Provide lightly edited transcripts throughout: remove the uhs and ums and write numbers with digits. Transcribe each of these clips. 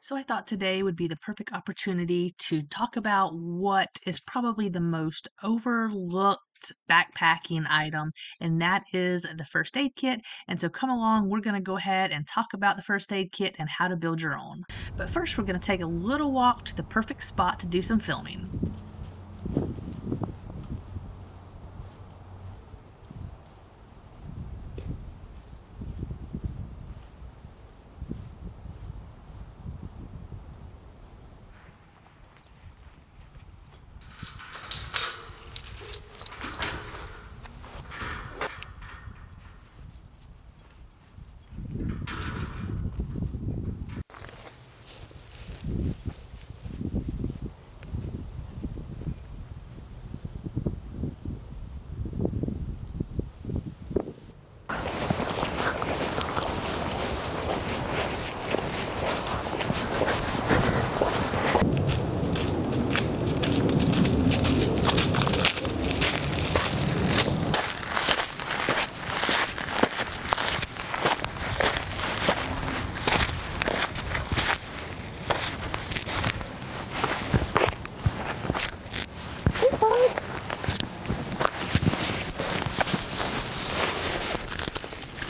So I thought today would be the perfect opportunity to talk about what is probably the most overlooked backpacking item, and that is the first aid kit. And so come along, we're going to go ahead and talk about the first aid kit and how to build your own. But first, we're going to take a little walk to the perfect spot to do some filming.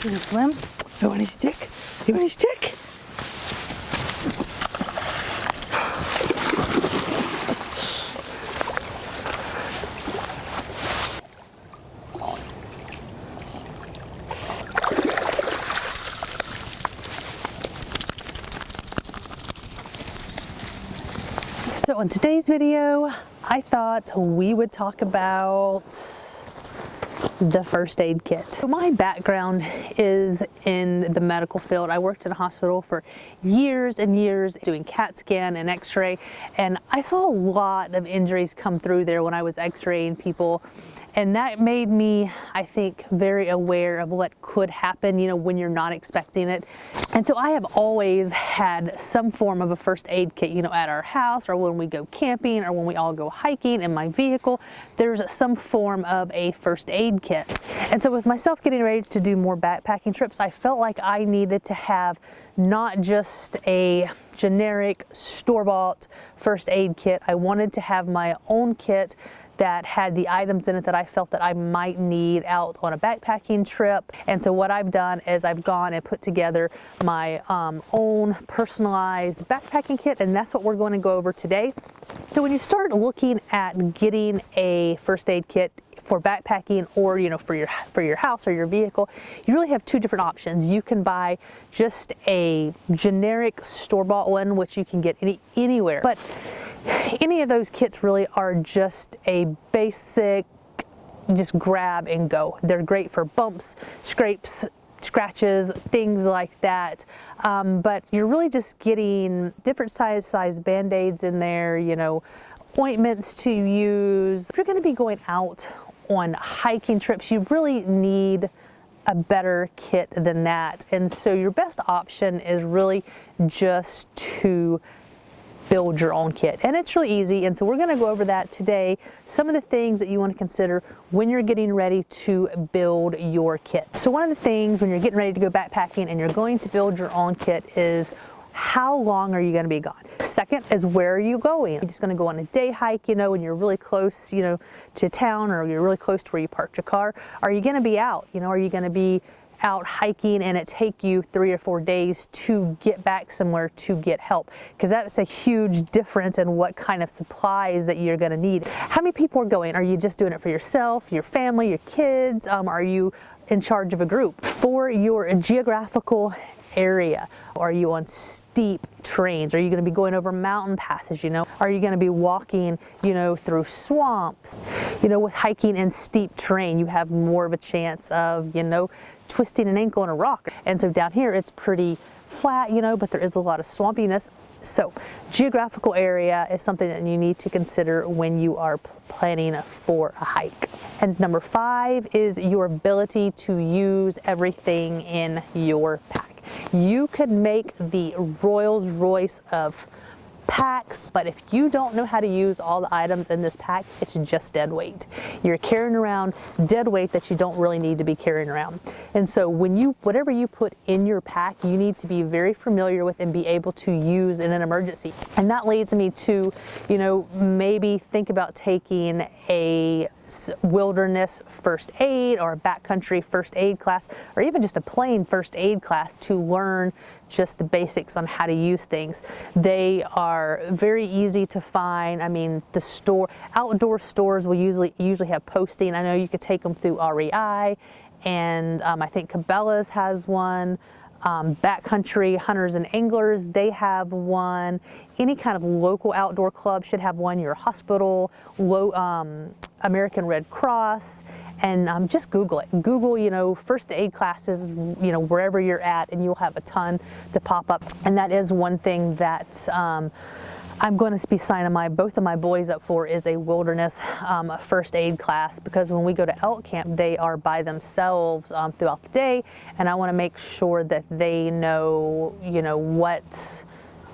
You wanna swim? You want a stick? You want a stick? So in today's video, I thought we would talk about the first aid kit. So my background is in the medical field. I worked in a hospital for years and years doing CAT scan and x-ray, and I saw a lot of injuries come through there when I was x-raying people. And that made me, I think, very aware of what could happen, when you're not expecting it. And so I have always had some form of a first aid kit, at our house, or when we go camping, or when we all go hiking in my vehicle, there's some form of a first aid kit. And so with myself getting ready to do more backpacking trips, I felt like I needed to have not just a generic store-bought first aid kit. I wanted to have my own kit that had the items in it that I felt that I might need out on a backpacking trip. And so what I've done is I've gone and put together my own personalized backpacking kit, and that's what we're going to go over today. So when you start looking at getting a first aid kit for backpacking, or for your house or your vehicle, you really have two different options. You can buy just a generic store-bought one, which you can get anywhere, but any of those kits really are just a basic, just grab and go. They're great for bumps, scrapes, scratches, things like that, but you're really just getting different size band-aids in there, ointments to use. If you're going to be going out on hiking trips, you really need a better kit than that. And so your best option is really just to build your own kit. And it's really easy. And so we're going to go over that today. Some of the things that you want to consider when you're getting ready to build your kit. So one of the things when you're getting ready to go backpacking and you're going to build your own kit is, how long are you going to be gone? Second is, where are you going? You're just going to go on a day hike, and you're really close, to town, or you're really close to where you parked your car. Are you going to be out? Are you going to be out hiking and it take you 3 or 4 days to get back somewhere to get help? Because that's a huge difference in what kind of supplies that you're going to need. How many people are going? Are you just doing it for yourself, your family, your kids? Are you in charge of a group? For your geographical area, are you on steep terrains? Are you going to be going over mountain passes? Are you going to be walking, through swamps? With hiking in steep terrain, you have more of a chance of, twisting an ankle on a rock. And so down here, it's pretty flat, but there is a lot of swampiness. So geographical area is something that you need to consider when you are planning for a hike. And number 5 is your ability to use everything in your pack. You could make the Rolls Royce of packs, but if you don't know how to use all the items in this pack, it's just dead weight. You're carrying around dead weight that you don't really need to be carrying around. And so whatever you put in your pack, you need to be very familiar with and be able to use in an emergency. And that leads me to, maybe think about taking a wilderness first aid or a backcountry first aid class, or even just a plain first aid class to learn just the basics on how to use things. They are very easy to find. I mean, outdoor stores will usually have posting. I know you could take them through REI, and I think Cabela's has one. Backcountry hunters and anglers, they have one. Any kind of local outdoor club should have one. Your hospital, American Red Cross, and just Google it. Google, first aid classes, wherever you're at, and you'll have a ton to pop up. And that is one thing that I'm going to be signing both of my boys up for, is a wilderness first aid class, because when we go to elk camp, they are by themselves throughout the day, and I want to make sure that they know, what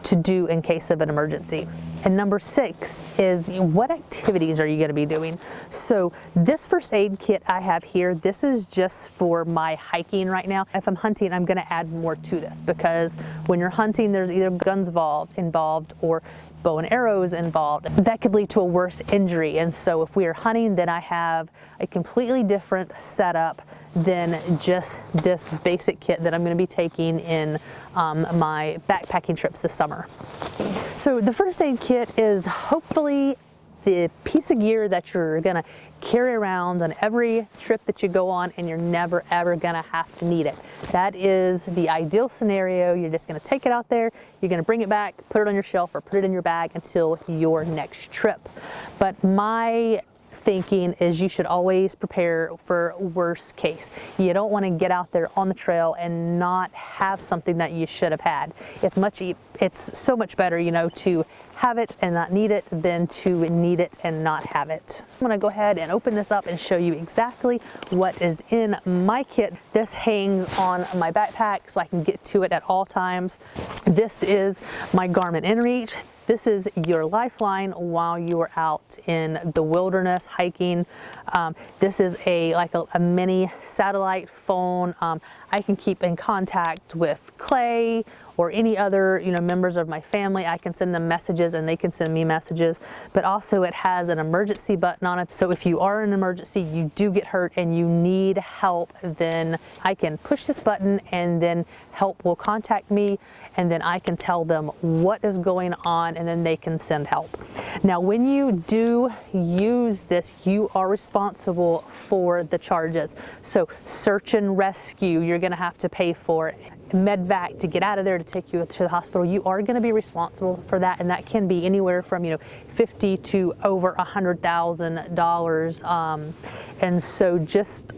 to do in case of an emergency. And number 6 is, what activities are you going to be doing? So this first aid kit I have here, this is just for my hiking right now. If I'm hunting, I'm going to add more to this, because when you're hunting, there's either guns involved or bow and arrows involved. That could lead to a worse injury. And so if we are hunting, then I have a completely different setup than just this basic kit that I'm going to be taking in my backpacking trips this summer. So the first aid kit is hopefully the piece of gear that you're gonna carry around on every trip that you go on, and you're never ever gonna have to need it. That is the ideal scenario. You're just gonna take it out there, you're gonna bring it back, put it on your shelf, or put it in your bag until your next trip. But my thinking is you should always prepare for worst case. You don't want to get out there on the trail and not have something that you should have had. It's so much better, to have it and not need it than to need it and not have it. I'm going to go ahead and open this up and show you exactly what is in my kit. This hangs on my backpack so I can get to it at all times. This is my Garmin InReach. This is your lifeline while you are out in the wilderness hiking. This is like a mini satellite phone. I can keep in contact with Clay or any other members of my family. I can send them messages and they can send me messages. But also it has an emergency button on it. So if you are in an emergency, you do get hurt and you need help, then I can push this button and then help will contact me, and then I can tell them what is going on, and then they can send help. Now when you do use this, you are responsible for the charges. So search and rescue, you're gonna have to pay for it. Medvac to get out of there to take you to the hospital, you are going to be responsible for that, and that can be anywhere from $50,000 to over $100,000. And so just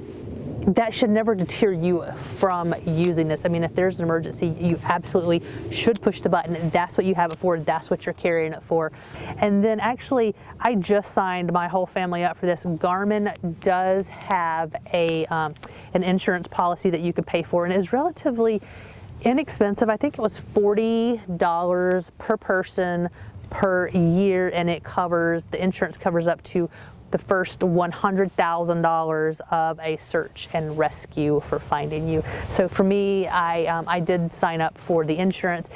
that should never deter you from using this. I mean, if there's an emergency, you absolutely should push the button. That's what you have it for. That's what you're carrying it for. And then actually, I just signed my whole family up for this. Garmin does have an insurance policy that you can pay for, and it is relatively inexpensive. I think it was $40 per person per year, and the insurance covers up to the first $100,000 of a search and rescue for finding you. So for me, I did sign up for the insurance.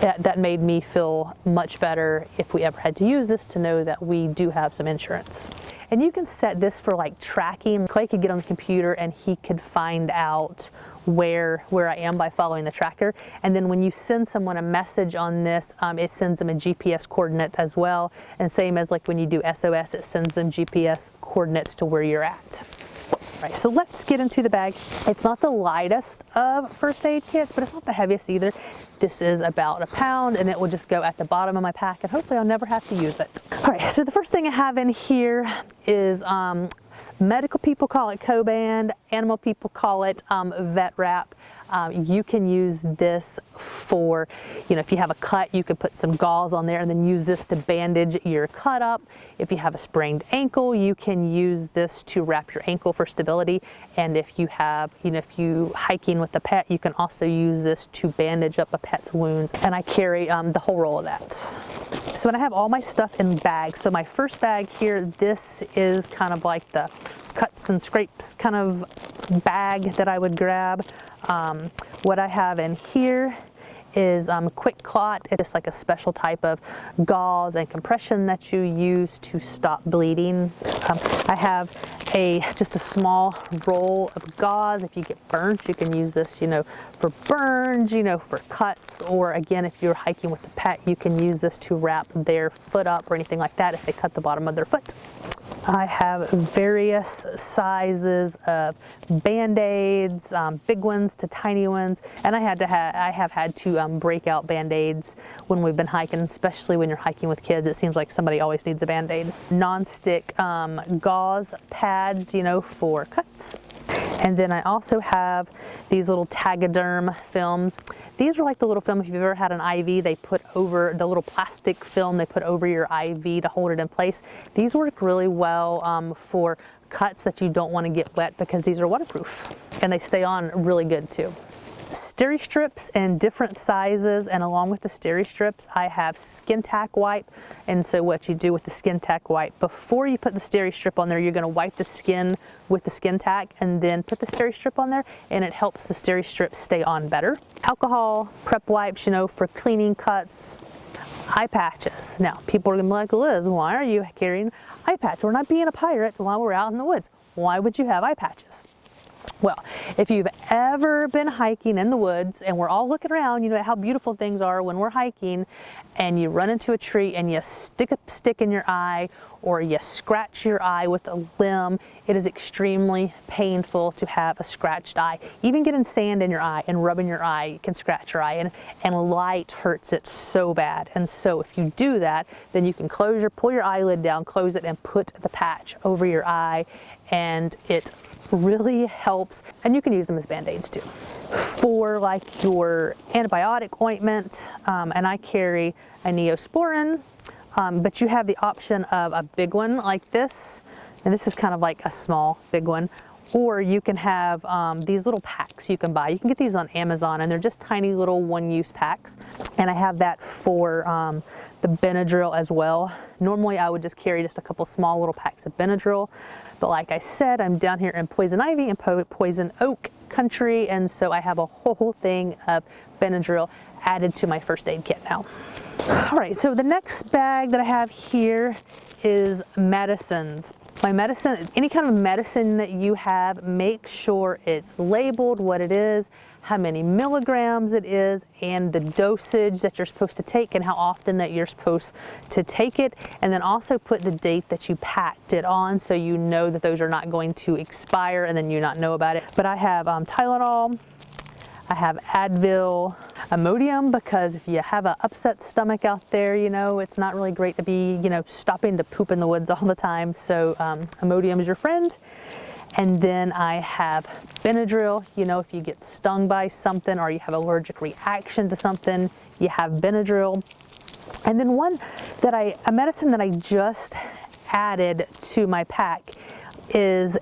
That made me feel much better if we ever had to use this, to know that we do have some insurance. And you can set this for like tracking. Clay could get on the computer and he could find out where I am by following the tracker. And then when you send someone a message on this, it sends them a GPS coordinate as well. And same as like when you do SOS, it sends them GPS coordinates to where you're at. All right, so let's get into the bag. It's not the lightest of first aid kits, but it's not the heaviest either. This is about a pound, and it will just go at the bottom of my pack, and hopefully I'll never have to use it. All right, so the first thing I have in here is medical people call it Coband, animal people call it vet wrap. You can use this for, if you have a cut, you could put some gauze on there and then use this to bandage your cut up. If you have a sprained ankle, you can use this to wrap your ankle for stability. And if you have, if you hiking with a pet, you can also use this to bandage up a pet's wounds. And I carry the whole roll of that. So when I have all my stuff in bags, so my first bag here, this is kind of like the cuts and scrapes kind of bag that I would grab. What I have in here is quick clot. It's like a special type of gauze and compression that you use to stop bleeding. I have just a small roll of gauze. If you get burnt, you can use this, for burns, for cuts, or again, if you're hiking with the pet, you can use this to wrap their foot up or anything like that if they cut the bottom of their foot. I have various sizes of Band-Aids, big ones to tiny ones, and I have had to break out Band-Aids when we've been hiking, especially when you're hiking with kids. It seems like somebody always needs a Band-Aid. Non-stick gauze pads, for cuts. And then I also have these little Tagaderm films. These are like the little film, if you've ever had an IV, they put over the little plastic film they put over your IV to hold it in place. These work really well for cuts that you don't want to get wet because these are waterproof and they stay on really good too. Steri strips in different sizes, and along with the Steri strips I have skin tack wipe. And so what you do with the skin tack wipe, before you put the Steri strip on there, you're going to wipe the skin with the skin tack and then put the Steri strip on there, and it helps the Steri strip stay on better. Alcohol prep wipes, for cleaning cuts. Eye patches. Now people are going to be like, Liz, why are you carrying eye patch? We're not being a pirate while we're out in the woods. Why would you have eye patches? Well, if you've ever been hiking in the woods and we're all looking around, how beautiful things are when we're hiking, and you run into a tree and you stick a stick in your eye or you scratch your eye with a limb, it is extremely painful to have a scratched eye. Even getting sand in your eye and rubbing your eye can scratch your eye, and light hurts it so bad. And so if you do that, then you can pull your eyelid down, close it, and put the patch over your eye, and it really helps. And you can use them as Band-Aids too. For like your antibiotic ointment, and I carry a Neosporin, but you have the option of a big one like this, and this is kind of like a small big one, or you can have these little packs you can buy. You can get these on Amazon, and they're just tiny little one-use packs. And I have that for the Benadryl as well. Normally I would just carry just a couple small little packs of Benadryl, but like I said, I'm down here in poison ivy and poison oak country, and so I have a whole thing of Benadryl added to my first aid kit now. All right, so the next bag that I have here is medicines. My medicine, any kind of medicine that you have, make sure it's labeled what it is, how many milligrams it is, and the dosage that you're supposed to take and how often that you're supposed to take it. And then also put the date that you packed it on, so you know that those are not going to expire and then you not know about it. But I have Tylenol, I have Advil, Imodium, because if you have an upset stomach out there, it's not really great to be, stopping to poop in the woods all the time. So Imodium is your friend. And then I have Benadryl. If you get stung by something or you have allergic reaction to something, you have Benadryl. And then a medicine that I just added to my pack is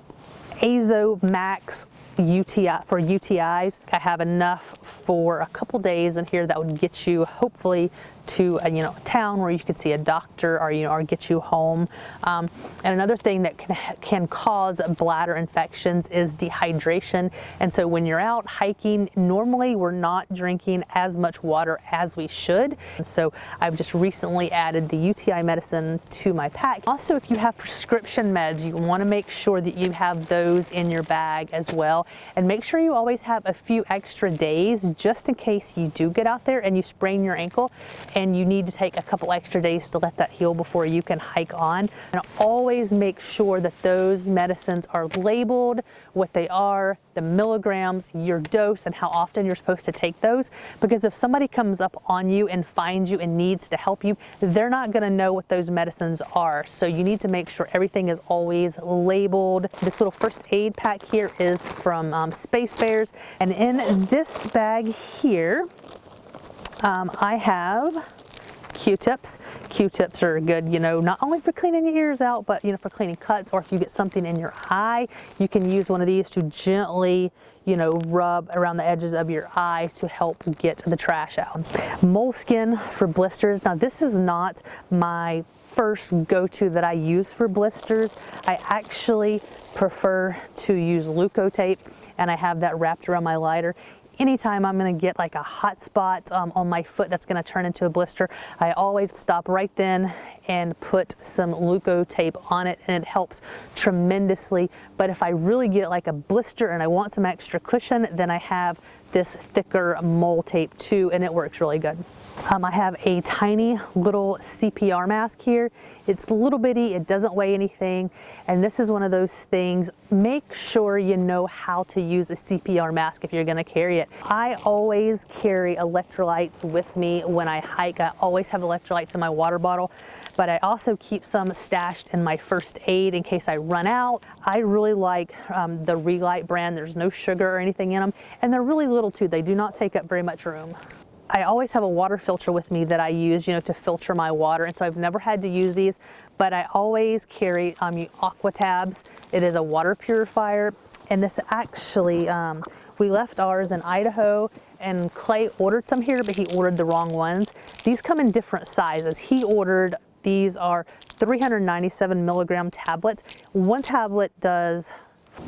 Azo Max UTI for UTIs. I have enough for a couple days in here that would get you hopefully to a town where you could see a doctor, or get you home. And another thing that can cause bladder infections is dehydration. And so when you're out hiking, normally we're not drinking as much water as we should. And so I've just recently added the UTI medicine to my pack. Also, if you have prescription meds, you want to make sure that you have those in your bag as well, and make sure you always have a few extra days just in case you do get out there and you sprain your ankle and you need to take a couple extra days to let that heal before you can hike on. And always make sure that those medicines are labeled, what they are, the milligrams, your dose, and how often you're supposed to take those. Because if somebody comes up on you and finds you and needs to help you, they're not going to know what those medicines are. So you need to make sure everything is always labeled. This little first aid pack here is from Space Bears. And in this bag here, I have Q-tips. Q-tips are good, you know, not only for cleaning your ears out, but, you know, for cleaning cuts, or if you get something in your eye, you can use one of these to gently, you know, rub around the edges of your eye to help get the trash out. Moleskin for blisters. Now, this is not my first go-to that I use for blisters. I actually prefer to use Leukotape, and I have that wrapped around my lighter. Anytime I'm going to get like a hot spot on my foot that's going to turn into a blister, I always stop right then and put some Leukotape on it, and it helps tremendously. But if I really get like a blister and I want some extra cushion, then I have this thicker mole tape too, and it works really good. I have a tiny little CPR mask here. It's little bitty, it doesn't weigh anything, and this is one of those things, make sure you know how to use a CPR mask if you're gonna carry it. I always carry electrolytes with me when I hike. I always have electrolytes in my water bottle, but I also keep some stashed in my first aid in case I run out. I really like the Relight brand. There's no sugar or anything in them, and they're really little too. They do not take up very much room. I always have a water filter with me that I use, you know, to filter my water, and so I've never had to use these, but I always carry Aqua Tabs. It is a water purifier, and this actually, we left ours in Idaho, and Clay ordered some here, but he ordered the wrong ones. These come in different sizes. He ordered, these are 397 milligram tablets. One tablet does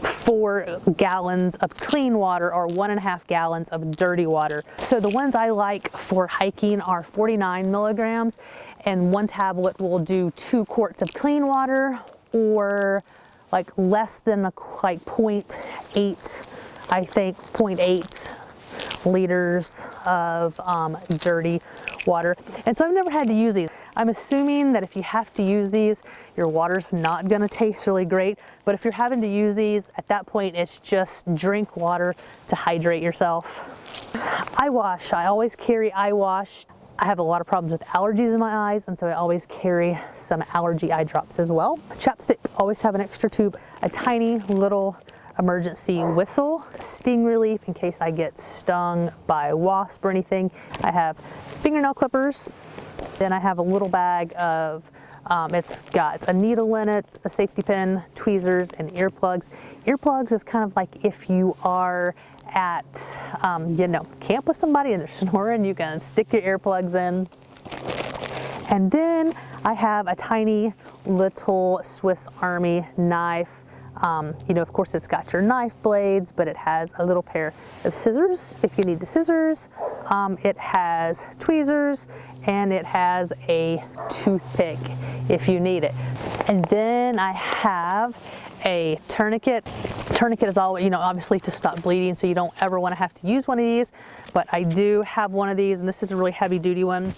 4 gallons of clean water or 1.5 gallons of dirty water. So the ones I like for hiking are 49 milligrams, and one tablet will do 2 quarts of clean water, or like less than like 0.8, I think 0.8 liters of dirty water. And so I've never had to use these. I'm assuming that if you have to use these, your water's not gonna taste really great, but if you're having to use these, at that point it's just drink water to hydrate yourself. Eyewash, I always carry Eyewash. I have a lot of problems with allergies in my eyes, and so I always carry some allergy eye drops as well. Chapstick, always have an extra tube, a tiny little emergency whistle, sting relief in case I get stung by a wasp or anything. I have fingernail clippers. Then I have a little bag of, it's got a needle in it, a safety pin, tweezers, and earplugs. Earplugs is kind of like if you are at, you know, camp with somebody and they're snoring, you can stick your earplugs in. And then I have a tiny little Swiss Army knife. You know, of course it's got your knife blades, but it has a little pair of scissors if you need the scissors. It has tweezers, and it has a toothpick if you need it. And then I have a tourniquet. Tourniquet is all, you know, obviously to stop bleeding, so you don't ever want to have to use one of these, but I do have one of these, and this is a really heavy duty one.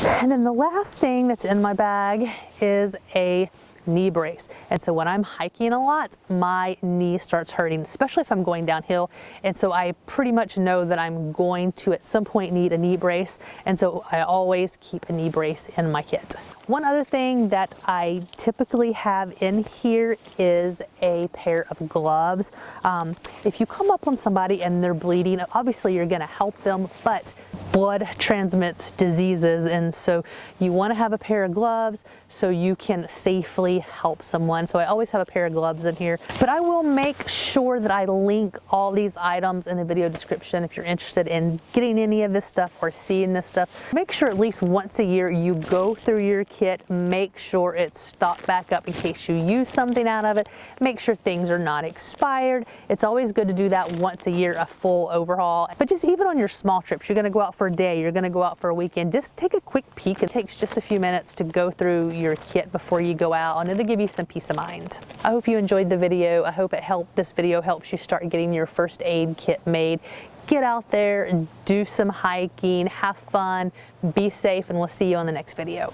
And then the last thing that's in my bag is a knee brace. And so when I'm hiking a lot, my knee starts hurting, especially if I'm going downhill. And so I pretty much know that I'm going to at some point need a knee brace. And so I always keep a knee brace in my kit. One other thing that I typically have in here is a pair of gloves. If you come up on somebody and they're bleeding, obviously you're going to help them, but blood transmits diseases, and so you want to have a pair of gloves so you can safely help someone. So I always have a pair of gloves in here, but I will make sure that I link all these items in the video description if you're interested in getting any of this stuff or seeing this stuff. Make sure at least once a year you go through your kit, make sure it's stocked back up in case you use something out of it, make sure things are not expired. It's always good to do that once a year, a full overhaul. But just even on your small trips, you're going to go out for a day, you're going to go out for a weekend, just take a quick peek. It takes just a few minutes to go through your kit before you go out, and it'll give you some peace of mind. I hope you enjoyed the video. I hope this video helps you start getting your first aid kit made. Get out there and do some hiking, have fun, be safe, and we'll see you on the next video.